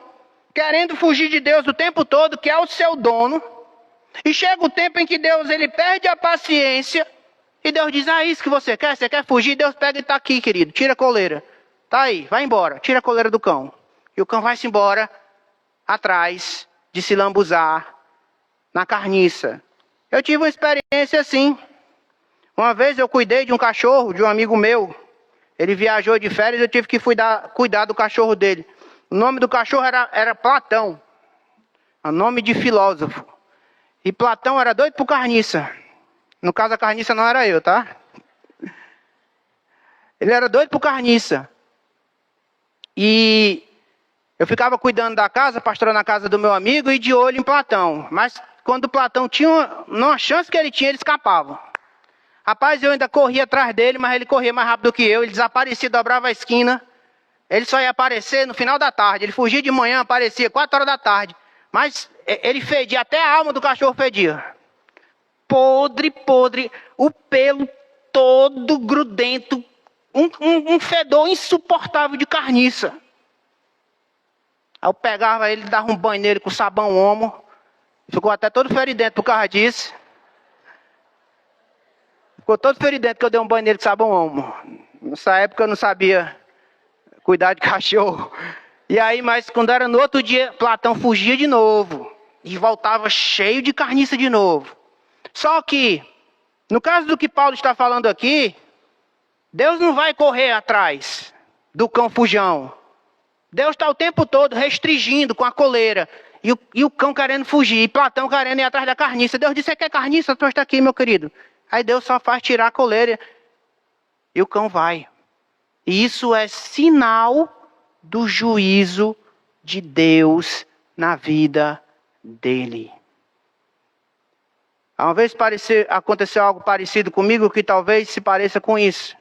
S1: querendo fugir de Deus o tempo todo, que é o seu dono. E chega o tempo em que Deus ele perde a paciência e Deus diz, isso que você quer fugir? Deus pega e está aqui, querido, tira a coleira. Está aí, vai embora, tira a coleira do cão. E o cão vai-se embora atrás de se lambuzar na carniça. Eu tive uma experiência assim. Uma vez eu cuidei de um cachorro, de um amigo meu. Ele viajou de férias e eu tive que cuidar do cachorro dele. O nome do cachorro era Platão. É um nome de filósofo. E Platão era doido por carniça. No caso, a carniça não era eu, tá? Ele era doido por carniça. E eu ficava cuidando da casa, pastorando a casa do meu amigo e de olho em Platão. Mas quando Platão tinha uma chance que ele tinha, ele escapava. Rapaz, eu ainda corria atrás dele, mas ele corria mais rápido que eu. Ele desaparecia, dobrava a esquina. Ele só ia aparecer no final da tarde. Ele fugia de manhã, aparecia 4 horas da tarde. Mas ele fedia, até a alma do cachorro fedia. Podre, o pelo todo grudento. Um fedor insuportável de carniça. Aí eu pegava ele, dava um banho nele com sabão Omo. Ficou até todo feridento por causa disso. Ficou todo feridento que eu dei um banho nele com sabão Omo. Nessa época eu não sabia cuidar de cachorro. E aí, mas quando era no outro dia, Platão fugia de novo. E voltava cheio de carniça de novo. Só que, no caso do que Paulo está falando aqui, Deus não vai correr atrás do cão fujão. Deus está o tempo todo restringindo com a coleira. E o cão querendo fugir. E Platão querendo ir atrás da carniça. Deus disse, você quer carniça? Então está aqui, meu querido. Aí Deus só faz tirar a coleira. E o cão vai. E isso é sinal do juízo de Deus na vida dele. Uma vez aconteceu algo parecido comigo que talvez se pareça com isso.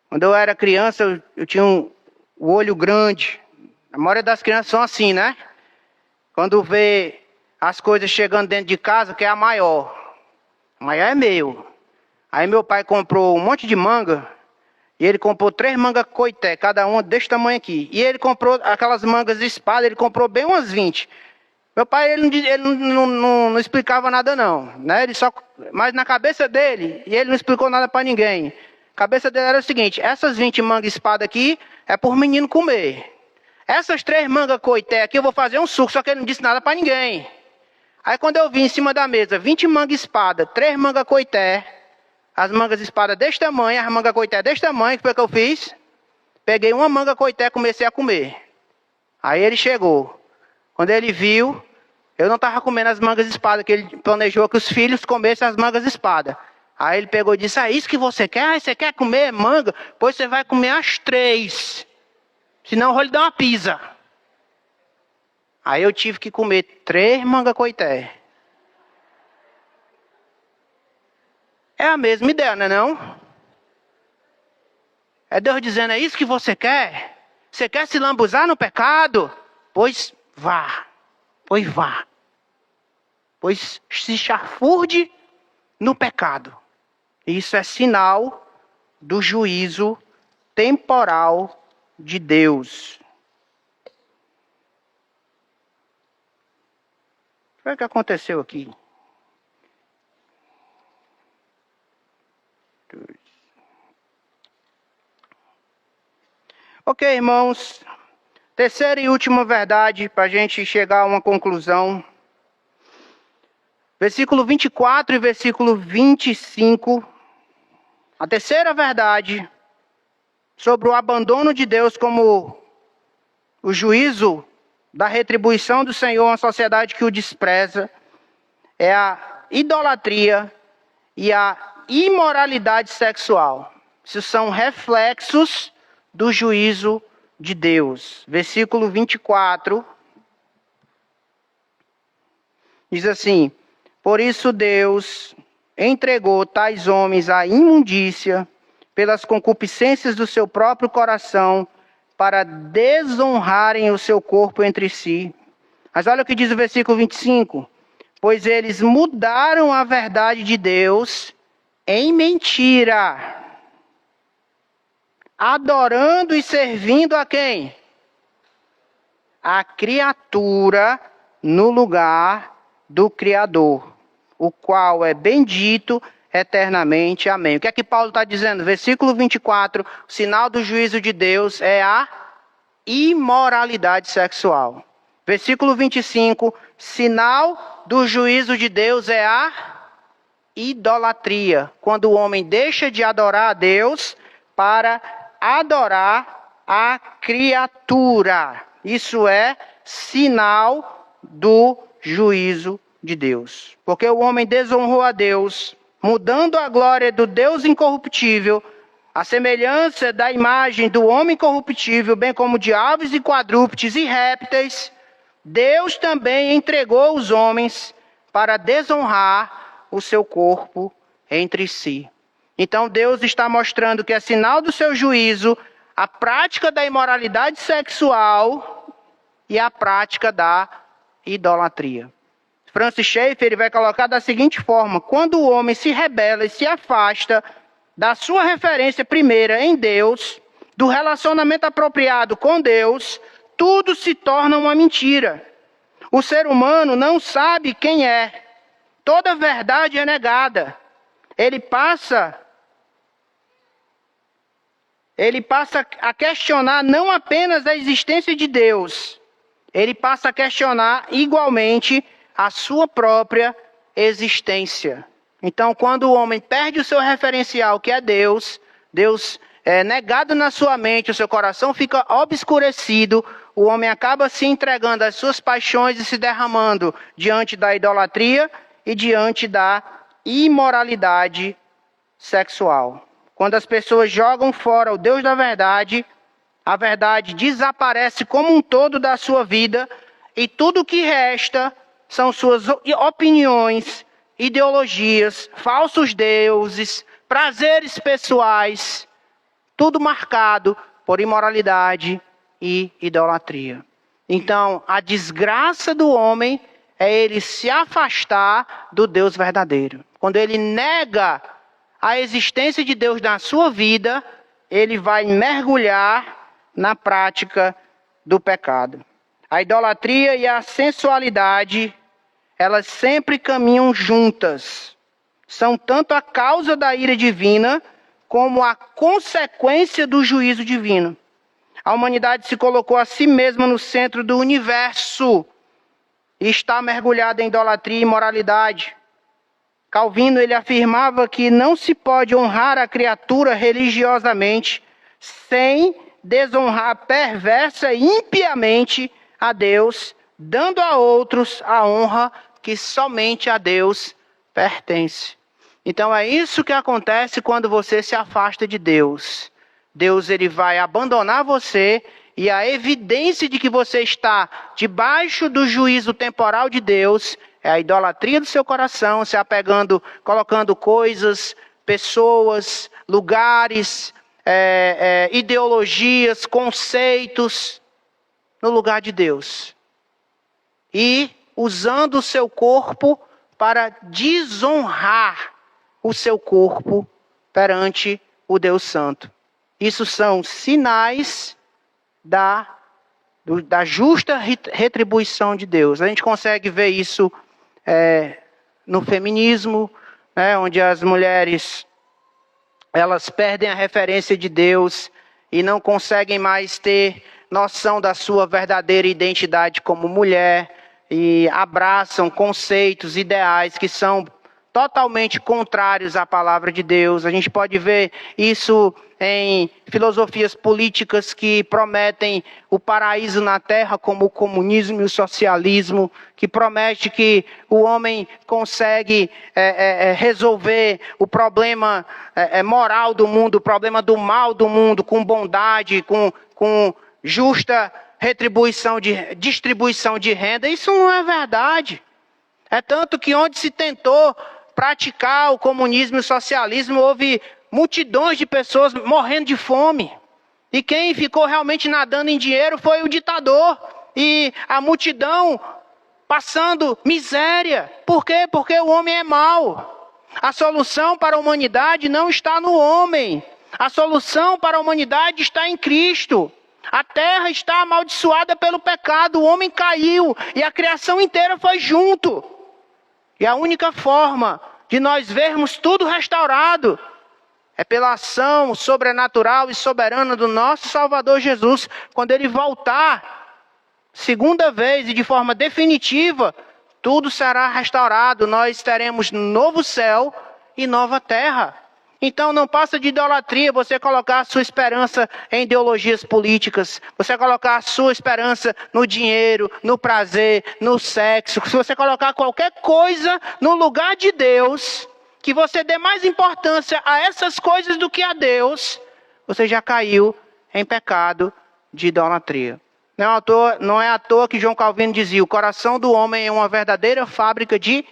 S1: Quando eu era criança, eu tinha o olho grande, A maioria das crianças são assim, né? Quando vê as coisas chegando dentro de casa, que é a maior. A maior é meu. Aí meu pai comprou um monte de manga. E ele comprou 3 mangas coité, cada uma desse tamanho aqui. E ele comprou aquelas mangas de espada, ele comprou bem umas 20. Meu pai, ele não explicava nada não, né? Mas na cabeça dele, e ele não explicou nada para ninguém. A cabeça dele era o seguinte: essas 20 mangas espada aqui é por menino comer. Essas 3 mangas coité aqui eu vou fazer um suco, só que ele não disse nada para ninguém. Aí quando eu vi em cima da mesa 20 mangas espada, 3 mangas coité, as mangas espada desse tamanho, as mangas coité desse tamanho, o que foi que eu fiz? Peguei uma manga coité e comecei a comer. Aí ele chegou. Quando ele viu, eu não estava comendo as mangas espada, que ele planejou que os filhos comessem as mangas espada. Aí ele pegou e disse: ah, isso que você quer? Ah, você quer comer manga? Pois você vai comer as 3. Senão eu vou lhe dar uma pizza. Aí eu tive que comer 3 mangas coité. É a mesma ideia, não é não? É Deus dizendo: é isso que você quer? Você quer se lambuzar no pecado? Pois vá. Pois vá. Pois se chafurde no pecado. Isso é sinal do juízo temporal de Deus. O que aconteceu aqui? Ok, irmãos. Terceira e última verdade, para a gente chegar a uma conclusão. Versículo 24 e versículo 25. A terceira verdade sobre o abandono de Deus como o juízo da retribuição do Senhor a uma sociedade que o despreza é a idolatria e a imoralidade sexual. Isso são reflexos do juízo de Deus. Versículo 24 diz assim: por isso Deus entregou tais homens à imundícia pelas concupiscências do seu próprio coração, para desonrarem o seu corpo entre si. Mas olha o que diz o versículo 25: pois eles mudaram a verdade de Deus em mentira, adorando e servindo a quem? A criatura no lugar do Criador, o qual é bendito eternamente. Amém. O que é que Paulo está dizendo? Versículo 24, o sinal do juízo de Deus é a imoralidade sexual. Versículo 25, sinal do juízo de Deus é a idolatria, quando o homem deixa de adorar a Deus para adorar a criatura. Isso é sinal do juízo de Deus. Porque o homem desonrou a Deus, mudando a glória do Deus incorruptível, a semelhança da imagem do homem corruptível, bem como de aves e quadrúpedes e répteis. Deus também entregou os homens para desonrar o seu corpo entre si. Então Deus está mostrando que é sinal do seu juízo a prática da imoralidade sexual e a prática da idolatria. Francis Schaeffer ele vai colocar da seguinte forma: quando o homem se rebela e se afasta da sua referência primeira em Deus, do relacionamento apropriado com Deus, tudo se torna uma mentira. O ser humano não sabe quem é. Toda verdade é negada. Ele passa a questionar não apenas a existência de Deus, ele passa a questionar igualmente a sua própria existência. Então, quando o homem perde o seu referencial, que é Deus, Deus é negado na sua mente, o seu coração fica obscurecido, o homem acaba se entregando às suas paixões e se derramando diante da idolatria e diante da imoralidade sexual. Quando as pessoas jogam fora o Deus da verdade, a verdade desaparece como um todo da sua vida e tudo o que resta são suas opiniões, ideologias, falsos deuses, prazeres pessoais, tudo marcado por imoralidade e idolatria. Então, a desgraça do homem é ele se afastar do Deus verdadeiro. Quando ele nega a existência de Deus na sua vida, ele vai mergulhar na prática do pecado. A idolatria e a sensualidade, elas sempre caminham juntas. São tanto a causa da ira divina, como a consequência do juízo divino. A humanidade se colocou a si mesma no centro do universo e está mergulhada em idolatria e imoralidade. Calvino, ele afirmava que não se pode honrar a criatura religiosamente sem desonrar perversa e impiamente a Deus, dando a outros a honra que somente a Deus pertence. Então é isso que acontece quando você se afasta de Deus. Deus, ele vai abandonar você, e a evidência de que você está debaixo do juízo temporal de Deus é a idolatria do seu coração, se apegando, colocando coisas, pessoas, lugares, ideologias, conceitos no lugar de Deus. E usando o seu corpo para desonrar o seu corpo perante o Deus Santo. Isso são sinais da justa retribuição de Deus. A gente consegue ver isso no feminismo, onde as mulheres elas perdem a referência de Deus e não conseguem mais ter noção da sua verdadeira identidade como mulher e abraçam conceitos, ideais que são totalmente contrários à palavra de Deus. A gente pode ver isso em filosofias políticas que prometem o paraíso na terra, como o comunismo e o socialismo, que promete que o homem consegue resolver o problema moral do mundo, o problema do mal do mundo, com bondade, com justa distribuição de renda. Isso não é verdade. É tanto que onde se tentou praticar o comunismo e o socialismo, houve multidões de pessoas morrendo de fome. E quem ficou realmente nadando em dinheiro foi o ditador. E a multidão passando miséria. Por quê? Porque o homem é mau. A solução para a humanidade não está no homem. A solução para a humanidade está em Cristo. A terra está amaldiçoada pelo pecado. O homem caiu e a criação inteira foi junto. E a única forma de nós vermos tudo restaurado é pela ação sobrenatural e soberana do nosso Salvador Jesus. Quando ele voltar, segunda vez e de forma definitiva, tudo será restaurado. Nós teremos novo céu e nova terra. Então não passa de idolatria você colocar a sua esperança em ideologias políticas, você colocar a sua esperança no dinheiro, no prazer, no sexo. Se você colocar qualquer coisa no lugar de Deus, que você dê mais importância a essas coisas do que a Deus, você já caiu em pecado de idolatria. Não é à toa que João Calvino dizia: o coração do homem é uma verdadeira fábrica de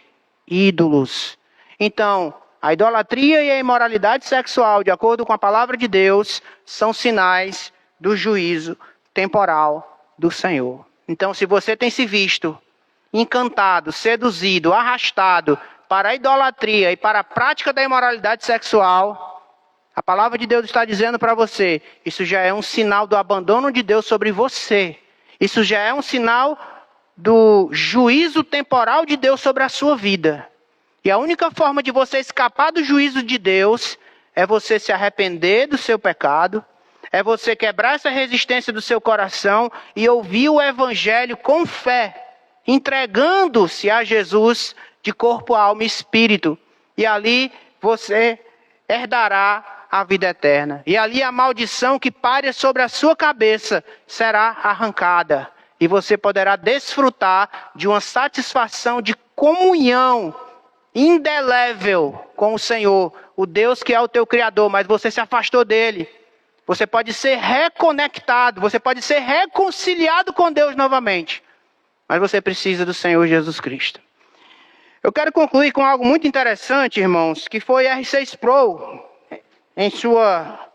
S1: ídolos. Então, a idolatria e a imoralidade sexual, de acordo com a palavra de Deus, são sinais do juízo temporal do Senhor. Então, se você tem se visto encantado, seduzido, arrastado para a idolatria e para a prática da imoralidade sexual, a palavra de Deus está dizendo para você: isso já é um sinal do abandono de Deus sobre você. Isso já é um sinal do juízo temporal de Deus sobre a sua vida. E a única forma de você escapar do juízo de Deus é você se arrepender do seu pecado, é você quebrar essa resistência do seu coração e ouvir o evangelho com fé, entregando-se a Jesus de corpo, alma e espírito. E ali você herdará a vida eterna. E ali a maldição que paira sobre a sua cabeça será arrancada. E você poderá desfrutar de uma satisfação de comunhão indelével com o Senhor, o Deus que é o teu Criador, mas você se afastou dele. Você pode ser reconectado, você pode ser reconciliado com Deus novamente, mas você precisa do Senhor Jesus Cristo. Eu quero concluir com algo muito interessante, irmãos, que foi R.C. Sproul, em sua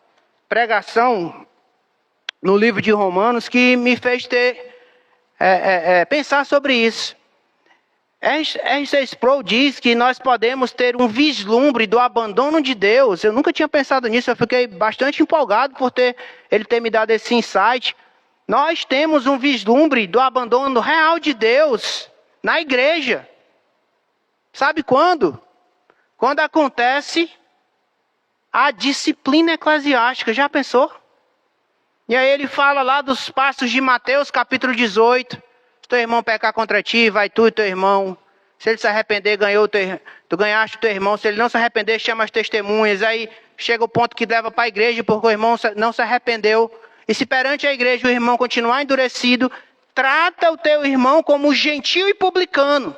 S1: pregação no livro de Romanos que me fez pensar sobre isso. R.C. Sproul diz que nós podemos ter um vislumbre do abandono de Deus. Eu nunca tinha pensado nisso, eu fiquei bastante empolgado por ele ter me dado esse insight. Nós temos um vislumbre do abandono real de Deus na igreja. Sabe quando? Quando acontece a disciplina eclesiástica. Já pensou? E aí ele fala lá dos passos de Mateus, capítulo 18. Se teu irmão pecar contra ti, vai tu e teu irmão. Se ele se arrepender, tu ganhaste o teu irmão. Se ele não se arrepender, chama as testemunhas. Aí chega o ponto que leva para a igreja, porque o irmão não se arrependeu. E se perante a igreja o irmão continuar endurecido, trata o teu irmão como gentil e publicano.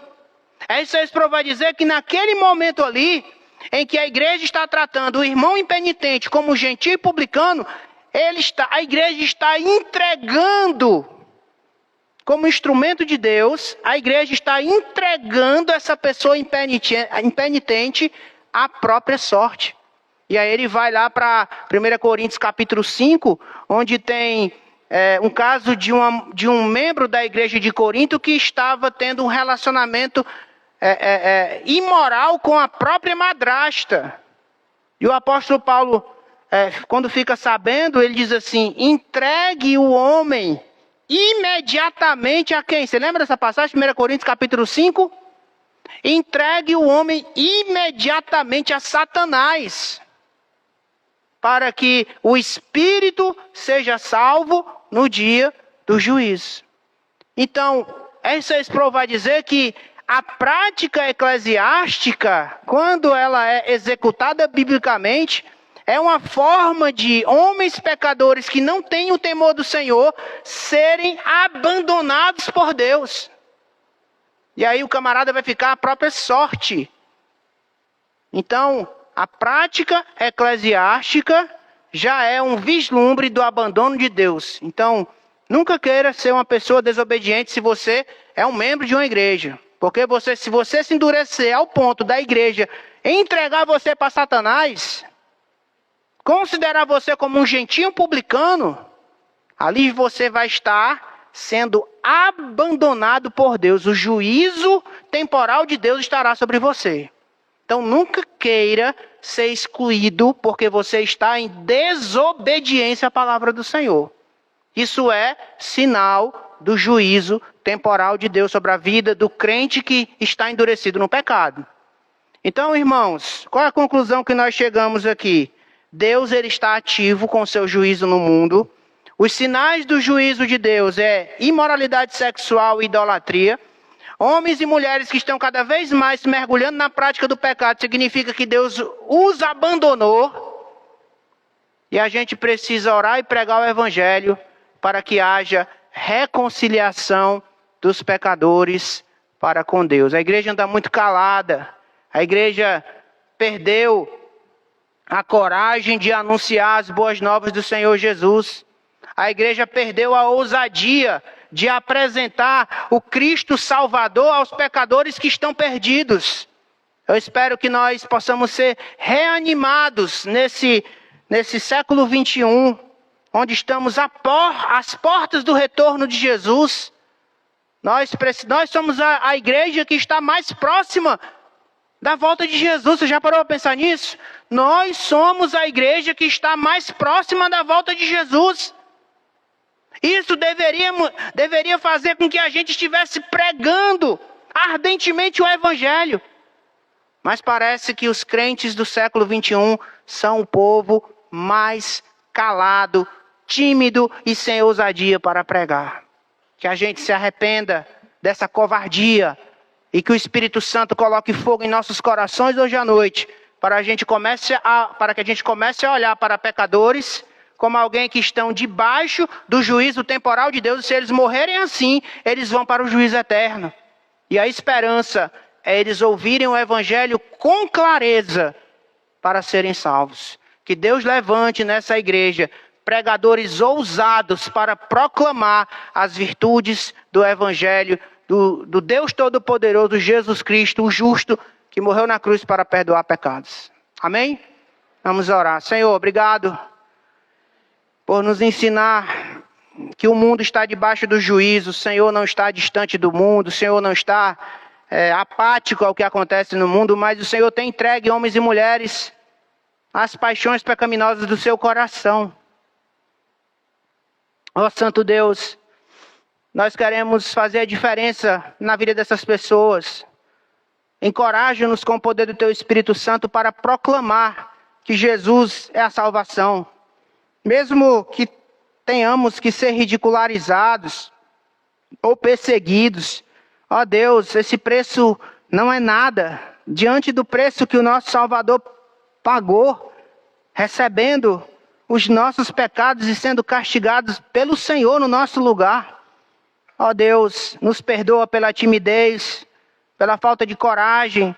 S1: Isso vai dizer que naquele momento ali, em que a igreja está tratando o irmão impenitente como gentil e publicano, a igreja está entregando, como instrumento de Deus, a igreja está entregando essa pessoa impenitente à própria sorte. E aí ele vai lá para 1 Coríntios capítulo 5, onde tem um caso de um membro da igreja de Corinto que estava tendo um relacionamento imoral com a própria madrasta. E o apóstolo Paulo, quando fica sabendo, ele diz assim: entregue o homem imediatamente a quem? Você lembra dessa passagem, 1 Coríntios capítulo 5? Entregue o homem imediatamente a Satanás, para que o espírito seja salvo no dia do juízo. Então, essa Sproul vai dizer que a prática eclesiástica, quando ela é executada biblicamente, é uma forma de homens pecadores que não têm o temor do Senhor serem abandonados por Deus. E aí o camarada vai ficar à própria sorte. Então, a prática eclesiástica já é um vislumbre do abandono de Deus. Então, nunca queira ser uma pessoa desobediente se você é um membro de uma igreja. Porque se você se endurecer ao ponto da igreja entregar você para Satanás, considerar você como um gentil publicano, ali você vai estar sendo abandonado por Deus. O juízo temporal de Deus estará sobre você. Então nunca queira ser excluído porque você está em desobediência à palavra do Senhor. Isso é sinal do juízo temporal de Deus sobre a vida do crente que está endurecido no pecado. Então, irmãos, qual é a conclusão que nós chegamos aqui? Deus ele está ativo com o seu juízo no mundo. Os sinais do juízo de Deus é imoralidade sexual e idolatria. Homens e mulheres que estão cada vez mais mergulhando na prática do pecado, significa que Deus os abandonou. E a gente precisa orar e pregar o evangelho para que haja reconciliação dos pecadores para com Deus. A igreja anda muito calada. A igreja perdeu a coragem de anunciar as boas novas do Senhor Jesus. A igreja perdeu a ousadia de apresentar o Cristo Salvador aos pecadores que estão perdidos. Eu espero que nós possamos ser reanimados nesse século 21, onde estamos às portas do retorno de Jesus. Nós somos a igreja que está mais próxima da volta de Jesus. Você já parou para pensar nisso? Nós somos a igreja que está mais próxima da volta de Jesus. Isso deveria fazer com que a gente estivesse pregando ardentemente o evangelho. Mas parece que os crentes do século 21 são o povo mais calado, tímido e sem ousadia para pregar. Que a gente se arrependa dessa covardia e que o Espírito Santo coloque fogo em nossos corações hoje à noite, para que a gente comece a olhar para pecadores como alguém que estão debaixo do juízo temporal de Deus. E se eles morrerem assim, eles vão para o juízo eterno. E a esperança é eles ouvirem o evangelho com clareza para serem salvos. Que Deus levante nessa igreja pregadores ousados para proclamar as virtudes do evangelho do Deus Todo-Poderoso, Jesus Cristo, o justo, que morreu na cruz para perdoar pecados. Amém? Vamos orar. Senhor, obrigado por nos ensinar que o mundo está debaixo do juízo, o Senhor não está distante do mundo, o Senhor não está apático ao que acontece no mundo, mas o Senhor tem entregue homens e mulheres às paixões pecaminosas do seu coração. Ó Santo Deus, nós queremos fazer a diferença na vida dessas pessoas. Encoraja-nos com o poder do Teu Espírito Santo para proclamar que Jesus é a salvação. Mesmo que tenhamos que ser ridicularizados ou perseguidos, ó Deus, esse preço não é nada diante do preço que o nosso Salvador pagou, recebendo os nossos pecados e sendo castigados pelo Senhor no nosso lugar. Ó Deus, nos perdoa pela timidez, pela falta de coragem,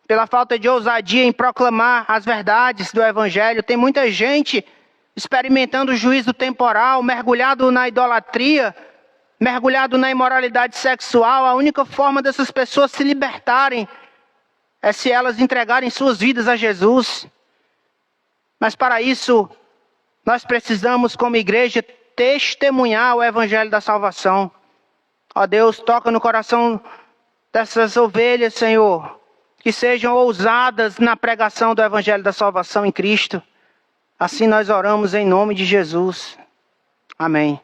S1: pela falta de ousadia em proclamar as verdades do Evangelho. Tem muita gente experimentando o juízo temporal, mergulhado na idolatria, mergulhado na imoralidade sexual. A única forma dessas pessoas se libertarem é se elas entregarem suas vidas a Jesus. Mas para isso, nós precisamos, como igreja, testemunhar o Evangelho da salvação. Ó Deus, toca no coração dessas ovelhas, Senhor, que sejam ousadas na pregação do Evangelho da salvação em Cristo. Assim nós oramos em nome de Jesus. Amém.